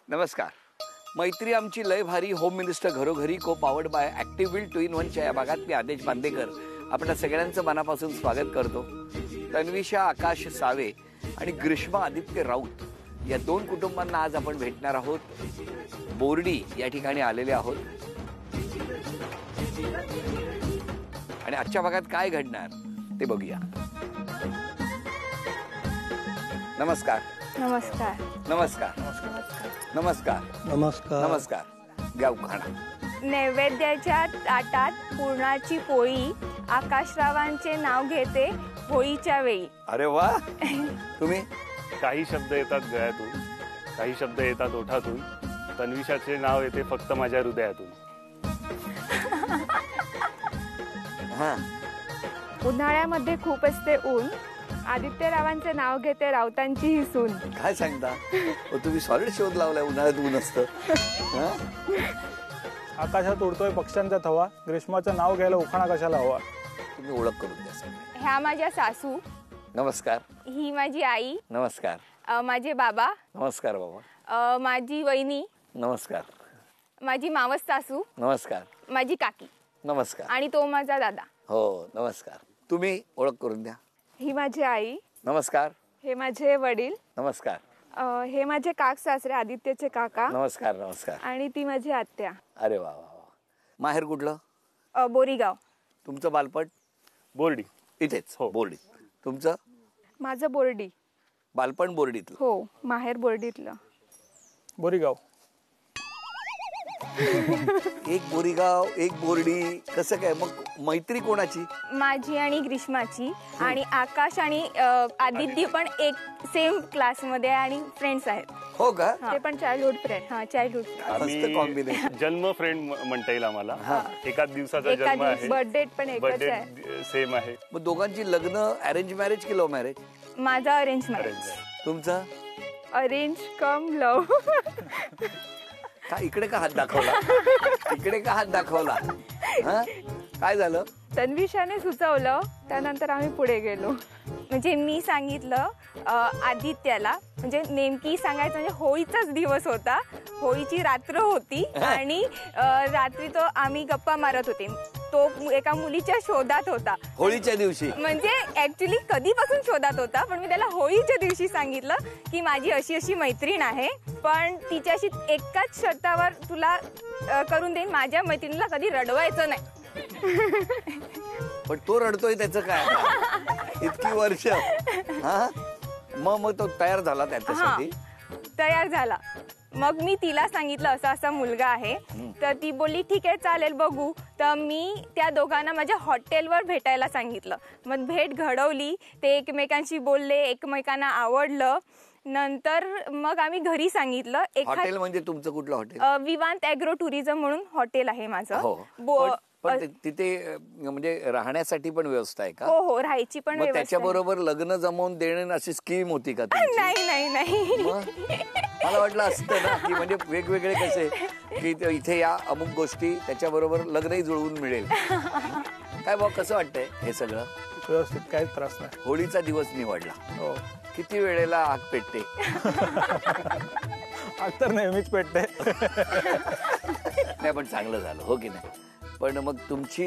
नमस्कार. मैत्री आमची लय भारी होम मिनिस्टर घरोघरी को पावर्ड बाय ॲक्टिव्हिल 2-in-1च्या या भागात मी आदेश बांदेकर आपल्या सगळ्यांचं मनापासून स्वागत करतो. तन्विषा आकाश सावे आणि ग्रीष्मा आदित्य राऊत या दोन कुटुंबांना आज आपण भेटणार आहोत. बोर्डी या ठिकाणी आलेले आहोत आणि आजच्या भागात काय घडणार ते बघूया. नमस्कार. नमस्कार. नमस्कार. नमस्कार. नमस्कार. नमस्कार. गाव खाणा. नैवेद्याच्या ताटात पुरणाची पोळी आकाशरावांचे नाव घेते होळीच्या वेळी. अरे वा. तुम्ही? काही शब्द येतात गळ्यातून, काही शब्द येतात ओठातून. तन्विषाचे नाव येते फक्त माझ्या हृदयातून. हा. उन्हाळ्यामध्ये खूप असते ऊन, आदित्यरावांचे नाव घेते राऊतांची ही सून. काय सांगता? तुम्ही सॉलिड शोध लावलाय. उन्हाळ्यात ऊन असतं. आकाशात उडतोय पक्ष्यांचा थवा, ग्रीष्माचं नाव घ्यायला उखाणा कशाला हवा. तुम्ही ओळख करून द्या सगळे. ह्या माझ्या सासू. नमस्कार. ही माझी आई. नमस्कार. माझे बाबा. नमस्कार बाबा. माझी वहिनी. नमस्कार. माझी मावस सासू. नमस्कार. माझी काकी. नमस्कार. आणि तो माझा दादा. हो नमस्कार. तुम्ही ओळख करून द्या. ही माझी आई. नमस्कार. हे माझे वडील. नमस्कार. हे माझे काक सासरे आदित्यचे काका. नमस्कार. नमस्कार. आणि ती माझी आत्या. अरे वा वा वा. माहेर कुठलं? बोरीगाव. तुमचं बालपण? बोर्डी. इथेच. हो बोर्डीत. तुमचं? माझं बोर्डी. बालपण बोर्डीतलं? हो माहेर बोर्डीतलं. बोरीगाव. एक बोरीगाव एक बोर्डी. कसं काय मग? मैत्री कोणाची? माझी आणि ग्रीष्माची. आणि आकाश आणि आदित्य पण एक सेम क्लास मध्ये आणि फ्रेंड्स आहेत. हो का? ते पण चाइल्डहुड फ्रेंड. हा चाइल्डहुड फ्रेंड. मस्त कॉम्बिनेशन. जन्म फ्रेंड म्हणता येईल आम्हाला. एकाच दिवसाचा जन्म आहे. बर्थडे पण एकच आहे. बर्थडे सेम आहे. मग दोघांची लग्न अरेंज मॅरेज की लव्ह मॅरेज? माझं अरेंज मॅरेज. तुमचं? अरेंज कम लव्ह. का इकडे का हात दाखवला? इकडे का हात दाखवला? हा काय झालं? तन्विषाने सुचवलं, त्यानंतर आम्ही पुढे गेलो. म्हणजे मी सांगितलं आदित्याला, म्हणजे नेमकी सांगायचं म्हणजे होळीचाच दिवस होता, होळीची रात्र होती आणि रात्री तो आम्ही गप्पा मारत होते. तो एका मुलीच्या शोधात होता होळीच्या दिवशी. म्हणजे ऍक्च्युली कधीपासून शोधात होता, पण मी त्याला होळीच्या दिवशी सांगितलं की माझी अशी अशी मैत्रीण आहे, पण तिच्याशी एकाच शर्तावर तुला करून देईन, माझ्या मैत्रिणीला कधी रडवायचं नाही. पण तो रडतोय त्याचं काय? इतकी वर्ष. हा मग तो तयार झाला त्याच्यासाठी? तयार झाला. मग मी तिला सांगितलं असा असा मुलगा आहे, तर ती बोलली ठीक आहे चालेल बघू. तर मी त्या दोघांना माझ्या हॉटेलवर भेटायला सांगितलं. मग भेट घडवली, ते एकमेकांशी बोलले, एकमेकांना आवडलं. नंतर मग आम्ही घरी सांगितलं. हॉटेल म्हणजे तुमचं कुठलं हॉटेल? विवांत ॲग्रो टुरिझम म्हणून हॉटेल आहे माझं. पण तिथे म्हणजे राहण्यासाठी पण व्यवस्था आहे का? हो हो राहायची पण व्यवस्था. त्याच्याबरोबर लग्न जमवून देणे अशी स्कीम होती का? नाही नाही नाही. मला वाटलं असतं ना की म्हणजे वेगवेगळे कसे की इथे या अमुक गोष्टी त्याच्याबरोबर लग्नही जुळवून मिळेल. काय भाऊ कसं वाटतंय हे सगळं? व्यवस्थित, काहीच त्रास नाही. होळीचा दिवस निवडला. हो. किती वेळेला आग पेटते? आग तर नेहमीच पेटते. नाही पण चांगलं झालं हो की नाही? पण मग तुमची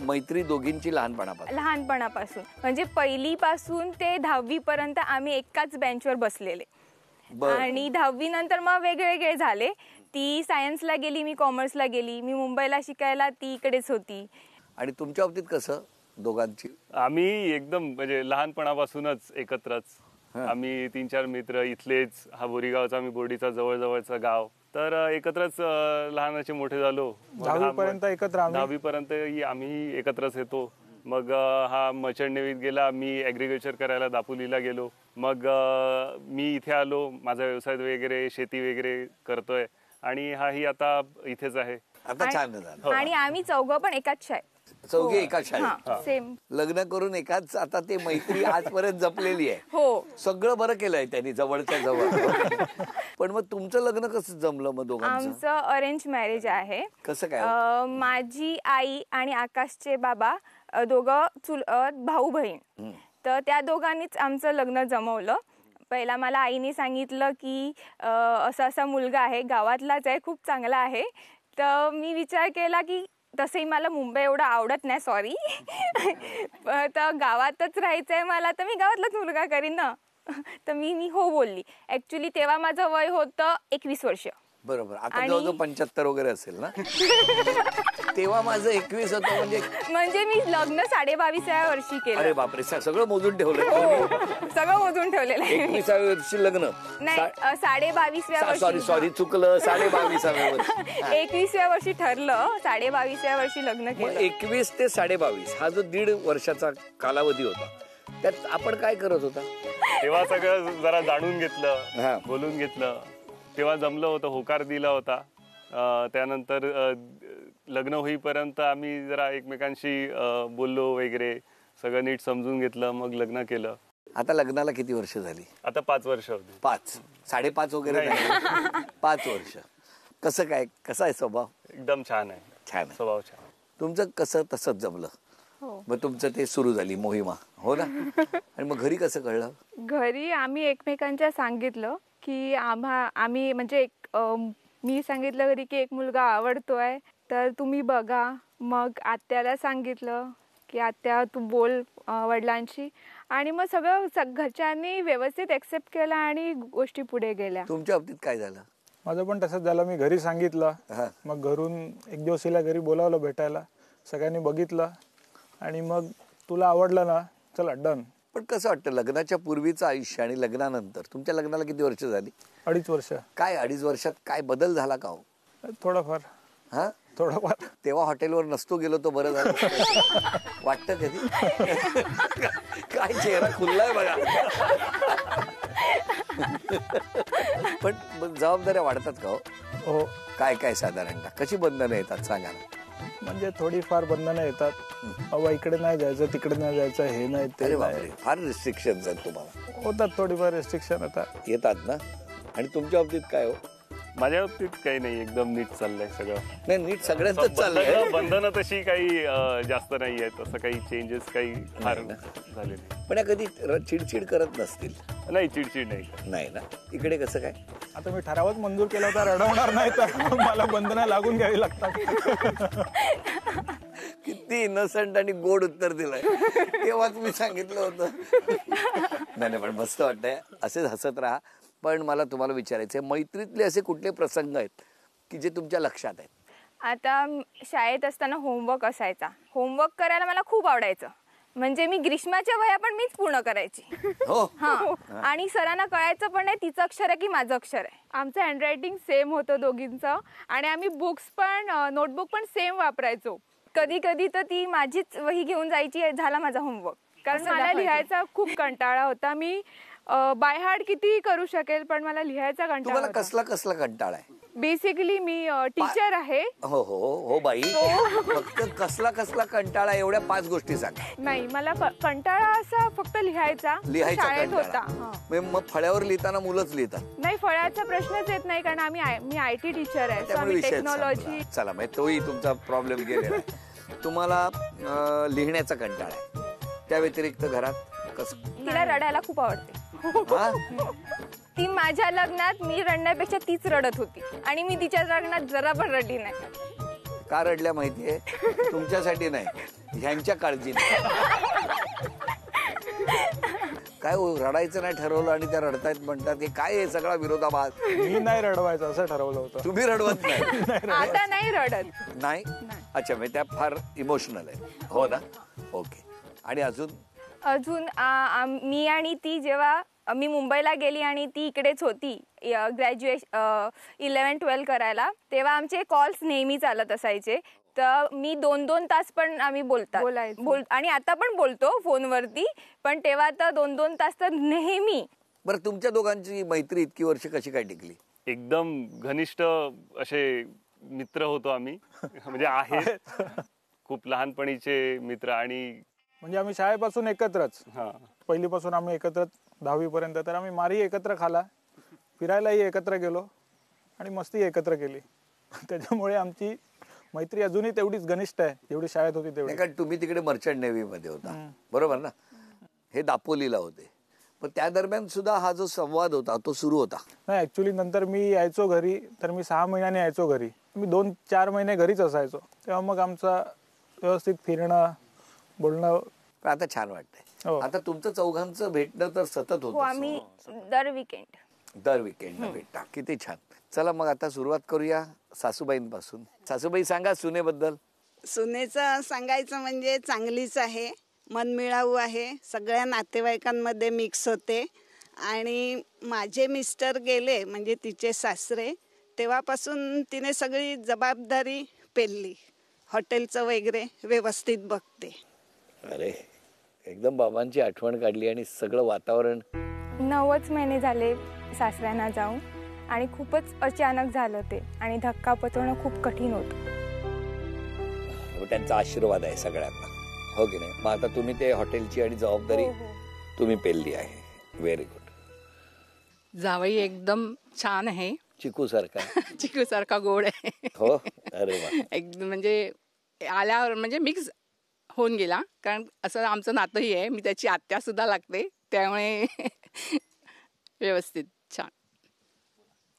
मैत्री दोघींची लहानपणापासून म्हणजे 1ली पासून ते 10वी पर्यंत आम्ही एकाच बेंचवर बसलेले. आणि 10वी नंतर मग वेगवेगळे झाले. ती सायन्सला गेली, मी कॉमर्सला गेली. मी मुंबईला शिकायला, ती इकडेच होती. आणि तुमच्या बाबतीत कसं दोघांची? आम्ही एकदम म्हणजे लहानपणापासूनच एकत्रच. आम्ही 3-4 मित्र इथलेच. हा बोरीगावचा, आम्ही बोर्डीचा जवळजवळचा गाव. तर एकत्रच लहानाचे मोठे झालो. 10वी पर्यंत एकत्र. 10वी पर्यंत आम्ही एकत्रच येतो. मग हा मर्चंट नेव्हीत गेला, मी ॲग्रिकल्चर करायला दापोलीला गेलो. मग मी इथे आलो, माझा व्यवसाय वगैरे शेती वगैरे करतोय आणि हाही आता इथेच आहे. आता छान झालं. आणि आम्ही चौघं पण एकाच शाळेत. चौघे एकाच शाळेत. सेम. लग्न करून एकाच. आता ते मैत्री आजपर्यंत जपलेली आहे. हो. सगळं बरं केलंय त्यांनी जवळच्या जवळ. पण मग तुमचं लग्न कसं जमलं मग दोघांचं? आमचं अरेंज मॅरेज आहे. कसं काय? माझी आई आणि आकाशचे बाबा दोघं भाऊ बहीण. तर त्या दोघांनीच आमचं लग्न जमवलं. पहिला मला आईने सांगितलं की असा असा मुलगा आहे, गावातलाच आहे, खूप चांगला आहे. तर मी विचार केला की तसंही मला मुंबई एवढं आवडत नाही, सॉरी. तर गावातच राहायचं आहे मला, तर मी गावातलाच मुलगा करीन ना. तर मी हो बोलली. ॲक्च्युली तेव्हा माझं वय होतं 21 वर्ष. बरोबर. आता जवळजवळ 75 वगैरे असेल ना. तेव्हा माझं 21 होतं. म्हणजे मी लग्न 22व्या वर्षी केलं. अरे बापरे, सगळं मोजून ठेवलं. सगळं मोजून ठेवलेलं आहे. 21व्या वर्षी लग्न नाही, 22व्या वर्षी. सॉरी चुकलं. 22.5व्या वर्षी. 21व्या वर्षी ठरलं, 22व्या वर्षी लग्न केलं. 21 ते 22.5 हा जो 1.5 वर्षाचा कालावधी होता, त्यात आपण काय करत होता? तेव्हा सगळं जरा जाणून हा. घेतलं, बोलून घेतलं. तेव्हा जमलं होतं, होकार दिला होता. त्यानंतर लग्न होईपर्यंत आम्ही जरा एकमेकांशी बोललो वगैरे, सगळं नीट समजून घेतलं, मग लग्न केलं. आता लग्नाला किती वर्ष झाली? आता 5 वर्ष होती. 5, 5.5 वगैरे नाही. 5 वर्ष. कसा आहे स्वभाव? एकदम छान आहे. छान आहे. स्वभाव छान. तुमचं कसं तसंच जमलं? मग तुमचं ते सुरू झाली मोहिमा, हो ना? आणि मग घरी कसं कळलं? घरी आम्ही एकमेकांच्या सांगितलं की आम्ही म्हणजे मी सांगितलं घरी की एक मुलगा आवडतोय, तर तुम्ही बघा. मग आत्याला सांगितलं की आत्या तू बोल वडिलांशी, आणि मग सगळं घरच्यांनी व्यवस्थित एक्सेप्ट केलं आणि गोष्टी पुढे गेल्या. तुमच्या बाबतीत काय झालं? माझं पण तसंच झालं. मी घरी सांगितलं. हा. मग घरून एक दिवस हिला घरी बोलावलं भेटायला. सगळ्यांनी बघितलं आणि मग तुला आवडलं ना, चला डन. पण कसं वाटतं लग्नाच्या पूर्वीचं आयुष्य आणि लग्नानंतर? तुमच्या लग्नाला किती वर्ष झाली? 2.5 वर्ष. काय 2.5 वर्षात काय बदल झाला का हो? थोडंफार. हा, थोडंफार. तेव्हा हॉटेलवर नसतो गेलो तो बरं झालं. वाटतं कधी? काय चेहरा खुललाय बघा. पण जबाबदाऱ्या वाढतात का हो? हो. काय साधारणतः कशी बंधनं येतात सांगा ना. म्हणजे थोडीफार बंधनं येतात. बाबा इकडे नाही जायचं, तिकडे नाही जायचं, हे नाही ते अरे नाही. बापरे, फार रिस्ट्रिक्शन आहेत तुम्हाला. होतात थोडीफार रिस्ट्रिक्शन येतात ना. आणि तुमच्या बाबतीत काय हो? माझ्या बाबतीत काही नाही, एकदम नीट चाललंय सगळं. नाही, नीट सगळ्यांच चाललंय. बंधनं तशी काही जास्त नाही आहेत, असं काही चेंजेस काही फार झाले नाही. पण या कधी चिडचिड करत नसतील? नाही, चिडचिड नाही. नाही ना. इकडे कसं काय? आता मी ठरावच मंजूर केला होता, रडवणार नाही तर मला बंधनं लागून घ्यावी लागतात. किती इनोसंट आणि गोड उत्तर दिलंय. तेव्हाच मी सांगितलं होतं. नाही, पण मस्त वाटतंय. असेच हसत राहा. पण मला तुम्हाला विचारायचंय, मैत्रीतले असे कुठले प्रसंग आहेत की जे तुमच्या लक्षात आहेत? आता शाळेत असताना होमवर्क असायचा. होमवर्क करायला मला खूप आवडायचं. म्हणजे मी ग्रीष्माच्या वह्या पण मीच पूर्ण करायची. हो. हा. आणि सरांना कळायचं पण नाही तिचं अक्षर आहे की माझं अक्षर आहे. आमचं हँडरायटिंग सेम होतं दोघींचं, आणि आम्ही बुक्स पण नोटबुक पण सेम वापरायचो. कधी कधी तर ती माझीच वही घेऊन जायची, झाला माझा होमवर्क. कारण मला लिहायचा खूप कंटाळा होता. मी बाय हार्ट कितीही करू शकेल, पण मला लिहायचा कंटाळा तुम्हाला होता. कसला कंटाळा आहे? बेसिकली मी टीचर आहे. हो बाई. फक्त कसला कंटाळा, एवढ्या 5 गोष्टी सांगा. नाही, मला कंटाळा असा फक्त लिहायचा शाळेत होता. मग फळ्यावर लिहिताना मुलंच लिहितात? नाही, फळ्याचा प्रश्नच येत नाही, कारण मी IT टीचर आहे. त्यामुळे विषय टेक्नॉलॉजी. चला, मग तोही तुमचा प्रॉब्लेम गेलेला आहे. तुम्हाला लिहिण्याचा कंटाळा आहे, त्या व्यतिरिक्त घरात कसं? तिला रडायला खूप आवडते. हा? ती माझ्या लग्नात मी रडण्यापेक्षा तीच रडत होती, आणि मी तिच्या लग्नात जरा पण रडली नाही. का रडल्या माहितीये? तुमच्यासाठी नाही, ह्यांच्या काळजीने. काय रडायचं नाही ठरवलं आणि त्या रडतायत म्हणतात, हे काय आहे सगळा विरोधाभास. मी नाही रडवायचं असं ठरवलं होतं. तुम्ही रडवत नाही? आता नाही रडत. नाही. अच्छा, म्हणजे त्या फार इमोशनल आहे, हो ना? ओके. आणि अजून मी आणि ती, जेव्हा मी मुंबईला गेली आणि ती इकडेच होती ग्रॅज्युएशन 11-12 करायला, तेव्हा आमचे कॉल्स नेहमी चालत असायचे. तर मी 2-2 तास पण आम्ही आणि आता पण बोलतो फोनवरती, पण तेव्हा तर 2-2 तास तर नेहमी. बरं, तुमच्या दोघांची मैत्री इतकी वर्ष कशी काय टिकली? एकदम घनिष्ठ असे मित्र होतो आम्ही. म्हणजे आहेत खूप लहानपणीचे मित्र. आणि म्हणजे आम्ही शाळेपासून एकत्रच. हा, पहिलीपासून आम्ही एकत्रच 10वी पर्यंत. तर आम्ही मारी एकत्र खाला, फिरायलाही एकत्र गेलो आणि मस्ती एकत्र केली. त्याच्यामुळे आमची मैत्री अजूनही तेवढीच घनिष्ठ आहे जेवढी शाळेत होती तेवढी. कारण तुम्ही तिकडे मर्चंट नेव्ही मध्ये होता, बरोबर ना? हे दापोलीला होते. पण त्या दरम्यान सुद्धा हा जो संवाद होता तो सुरू होता. नाही, ॲक्च्युली नंतर मी यायचो घरी, तर मी 6 महिन्याने यायचो घरी. मी 2-4 महिने घरीच असायचो. तेव्हा मग आमचा व्यवस्थित फिरणं, बोलणं. पण आता छान वाटतंय. हो. आता तुमचं चौघांचं भेटणं तर सतत हो, होत आम्ही दर वीकेंड. दर विकेंडला भेटता. किती छान. चला मग आता सुरुवात करूया सासूबाईंपासून. सासूबाई सांगा सुनेबद्दल. सुनेचं सांगायचं म्हणजे चांगलीच आहे, मनमिळाऊ आहे, सगळ्या नातेवाईकांमध्ये मिक्स होते. आणि माझे मिस्टर गेले म्हणजे तिचे सासरे, तेव्हापासून तिने सगळी जबाबदारी पेलली. हॉटेलचं वगैरे व्यवस्थित बघते. अरे एकदम बाबांची आठवण काढली आणि सगळं वातावरण. 9च महिने झाले सासऱ्यांना जाऊन आणि खूपच अचानक झालं ते आणि धक्का पचवणं खूप कठीण होतं. त्यांचा आशीर्वाद आहे सगळ्यांना, हो की नाही? मग आता तुम्ही ते हॉटेलची आणि जबाबदारी तुम्ही पेलली आहे. Very good. जावई एकदम छान आहे. चिकू सारखा. चिकू सारखा गोड आहे. हो. अरे वा. एकदम म्हणजे आल्यावर म्हणजे मिक्स होऊन गेला, कारण असं आमचं नातंही आहे. मी त्याची आत्या सुद्धा लागते, त्यामुळे व्यवस्थित छान.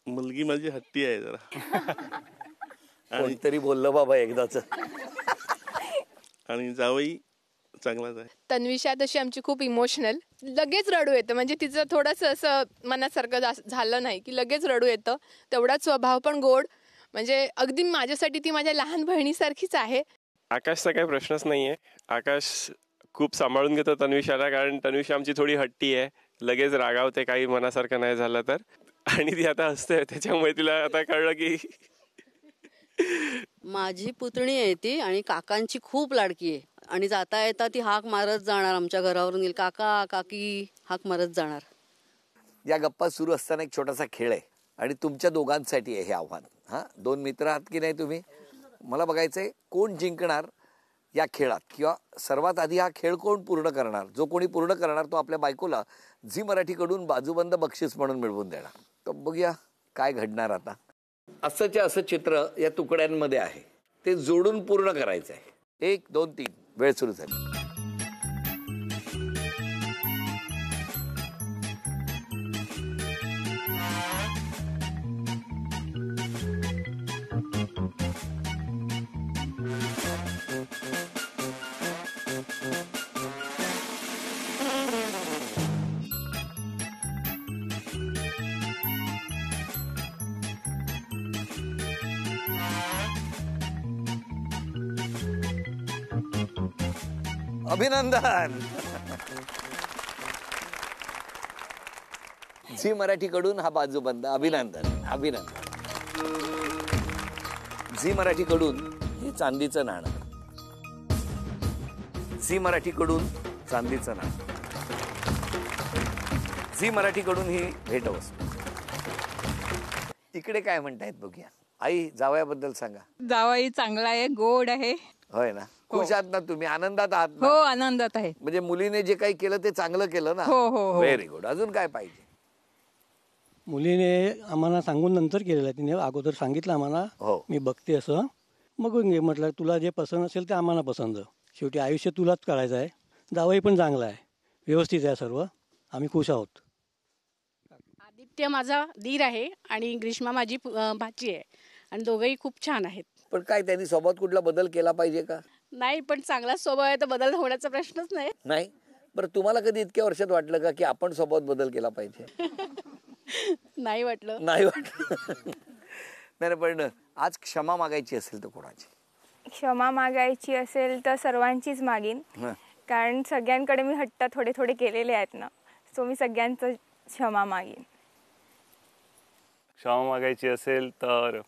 मुलगी माझी हट्टी आहे जरा. कोणतरी बोललं बाबा एकदाच. आणि जावई चांगलाच आहे. तन्विषा तशी आमची खूप इमोशनल, लगेच रडू येतं. म्हणजे तिचं थोडंसं असं मनासारखं झालं नाही की लगेच रडू येतं. तेवढाच स्वभाव पण गोड, म्हणजे अगदी माझ्यासाठी ती माझ्या लहान बहिणीसारखीच आहे. आकाशचा काही प्रश्नच नाही आहे. आकाश खूप सांभाळून घेतो तन्विषाला, कारण तन्विषा आमची थोडी हट्टी आहे, लगेच रागावते काही मनासारखं नाही झालं तर. आणि ती आता हसते, त्याच्यामुळे तिला आता कळलं की माझी पुतणी आहे ती आणि काकांची खूप लाडकी आहे. आणि जाता येता ती हाक मारत जाणार, आमच्या घरावरून येईल काका काकी हाक मारत जाणार. या गप्पा सुरू असताना एक छोटासा खेळ आहे आणि तुमच्या दोघांसाठी आहे हे आव्हान. हा, 2 मित्र आहात की नाही तुम्ही? मला बघायचंय कोण जिंकणार या खेळात, किंवा सर्वात आधी हा खेळ कोण पूर्ण करणार. जो कोणी पूर्ण करणार तो आपल्या बायकोला झी मराठीकडून बाजूबंद बक्षीस म्हणून मिळवून देणार. तर बघूया काय घडणार आता. असंच्या असं चित्र या तुकड्यांमध्ये आहे, ते जोडून पूर्ण करायचं आहे. 1 2 3 वेळ सुरू झाली. अभिनंदन. झी मराठीकडून हा बाजूबंद. अभिनंदन अभिनंदन. झी मराठीकडून हे चांदीचं नाणं. झी मराठीकडून चांदीचं नाणं. झी मराठीकडून ही भेटवस्तू. इकडे काय म्हणतायत बघूया. आई, जावयाबद्दल सांगा. जावई चांगला आहे, गोड आहे. होय ना? खुश आहात ना तुम्ही? आनंदात आहात ना? हो, आनंदात आहे. म्हणजे मुलीने जे काही केलं ते चांगलं केलं ना? हो हो हो. Very good. अजून काय पाहिजे? मुलीने आम्हाला सांगून नंतर केलेलं आहे. तिने अगोदर सांगितलं आम्हाला, हो. मी बघते असं. मग म्हटलं तुला जे पसंत असेल ते आम्हाला पसंत. शेवटी आयुष्य तुलाच करायचं आहे. जावई पण चांगला आहे, व्यवस्थित आहे सर्व. आम्ही खुश आहोत. आदित्य माझा दीर आहे आणि ग्रीष्मा माझी भाची आहे आणि दोघंही खूप छान आहेत. पण काय त्यांनी स्वभावात कुठला बदल केला पाहिजे का? नाही, पण चांगला स्वभाव आहे तर बदल होण्याचा प्रश्नच नाही. नाही. बरं, तुम्हाला कधी इतक्या वर्षात वाटलं का की आपण स्वभावात बदल केला पाहिजे? नाही वाटलं. नाही वाटलं. नाही, पण आज क्षमा मागायची असेल तर कोणाची? क्षमा मागायची असेल तर सर्वांचीच मागीन, कारण सगळ्यांकडे मी हट्ट थोडे थोडे केलेले आहेत ना, सो मी सगळ्यांचं क्षमा मागीन. क्षमा मागायची असेल तर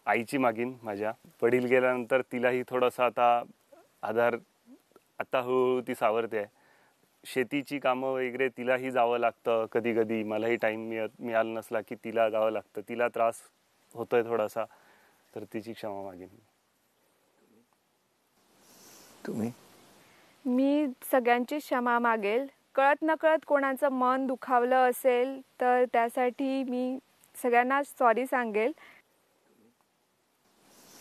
आईची मागीन. माझ्या वडील गेल्यानंतर तिलाही थोडासा आता आधार, आता हळूहळू ती सावरते आहे. शेतीची कामं वगैरे तिलाही जावं लागतं कधी कधी. मलाही टाईम मिळाला नसला की तिला जावं लागतं. तिला त्रास होतोय थोडासा, तर तिची क्षमा मागीन. तुम्ही? मी सगळ्यांची क्षमा मागेल. कळत नकळत कोणाचं मन दुखावलं असेल तर त्यासाठी मी सगळ्यांना सॉरी सांगेल.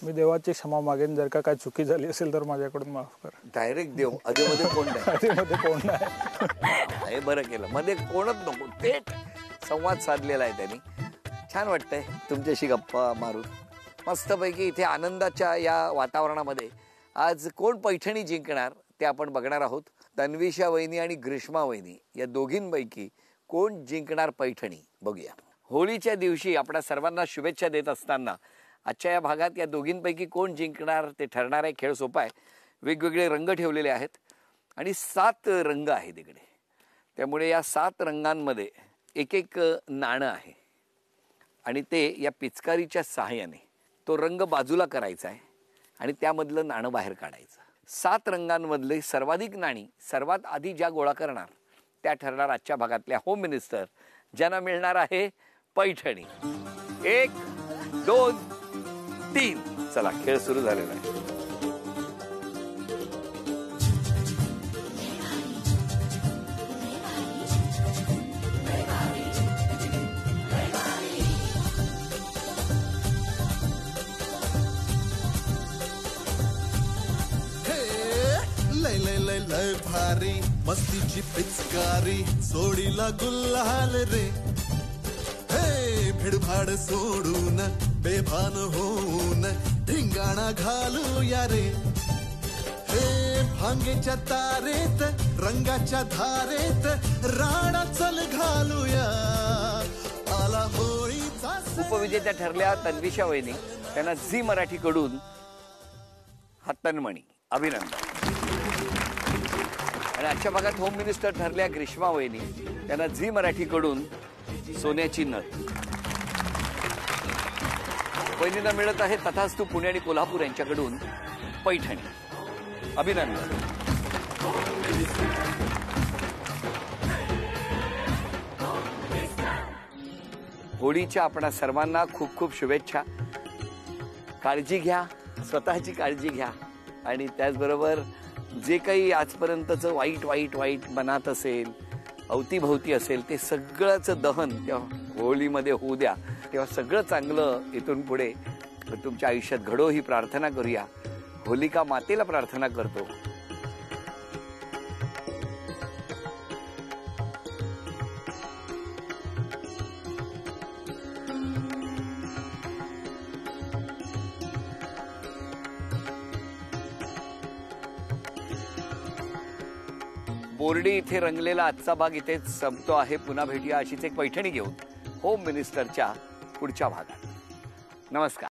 मी देवाची क्षमा मागेन, जर का काय चुकी झाली असेल तर माझ्याकडून माफ करा. डायरेक्ट देव, मध्ये कोण नाही. मध्ये कोण नाही. हे बरं केलं, मध्ये कोणच नको, थेट संवाद साधलेला आहे त्यांनी. छान वाटतंय तुमच्याशी गप्पा मारून. मस्तपैकी इथे आनंदाच्या या वातावरणामध्ये आज कोण पैठणी जिंकणार ते आपण बघणार आहोत. तन्विषा वहिनी आणि ग्रीष्मा वहिनी या दोघींपैकी कोण जिंकणार पैठणी बघूया. होळीच्या दिवशी आपल्या सर्वांना शुभेच्छा देत असताना आजच्या या भागात या दोघींपैकी कोण जिंकणार ते ठरणार आहे. खेळ सोपा आहे. वेगवेगळे रंग ठेवलेले आहेत आणि 7 रंग आहेत इकडे. त्यामुळे या 7 रंगांमध्ये एक एक नाणं आहे आणि ते या पिचकारीच्या सहाय्याने तो रंग बाजूला करायचा आहे आणि त्यामधलं नाणं बाहेर काढायचं. 7 रंगांमधले सर्वाधिक नाणी सर्वात आधी ज्या गोळा करणार त्या ठरणार आजच्या भागातल्या होम मिनिस्टर, ज्यांना मिळणार आहे पैठणी. 1, 2, 3. चला, खेळ सुरू झालेला आहे. लय लय लय लय भारी मस्तीची पिचकारी सोडीला गुल्हाल रे. हे भिडभाड सोडून बेभान होऊन धिंगाणा घालूया रे. हे भांगेच्या तारेत रंगाच्या धारेत राणा चल घालूया. आला होळीचा. उपविजेत्या ठरल्या तन्विषा वहिनी, त्यांना झी मराठीकडून हातनमणी. अभिनंदन. आणि आजच्या भागात होम मिनिस्टर ठरल्या ग्रीष्मा वहिनी, त्यांना झी मराठीकडून सोन्याची नथ. वहिनींना मिळत आहे तथास्तु पुणे आणि कोल्हापूर यांच्याकडून पैठणी. अभिनंदन. होळीच्या आपणा सर्वांना खूप खूप शुभेच्छा. काळजी घ्या, स्वतःची काळजी घ्या आणि त्याचबरोबर जे काही आजपर्यंतचं वाईट वाईट वाईट मनात असेल, अवतीभवती असेल, ते सगळंचं दहन त्या होळीमध्ये होऊ द्या. तेव्हा सगळं चांगलं इथून पुढे तुमच्या आयुष्यात घडो ही प्रार्थना करूया. होलिका मातेला प्रार्थना करतो. बोर्डी इथे रंगलेला आजचा भाग इथेच संपतो आहे. पुन्हा भेटूया अशीच एक पैठणी घेऊन होम मिनिस्टरच्या पुढच्या भागात. नमस्कार.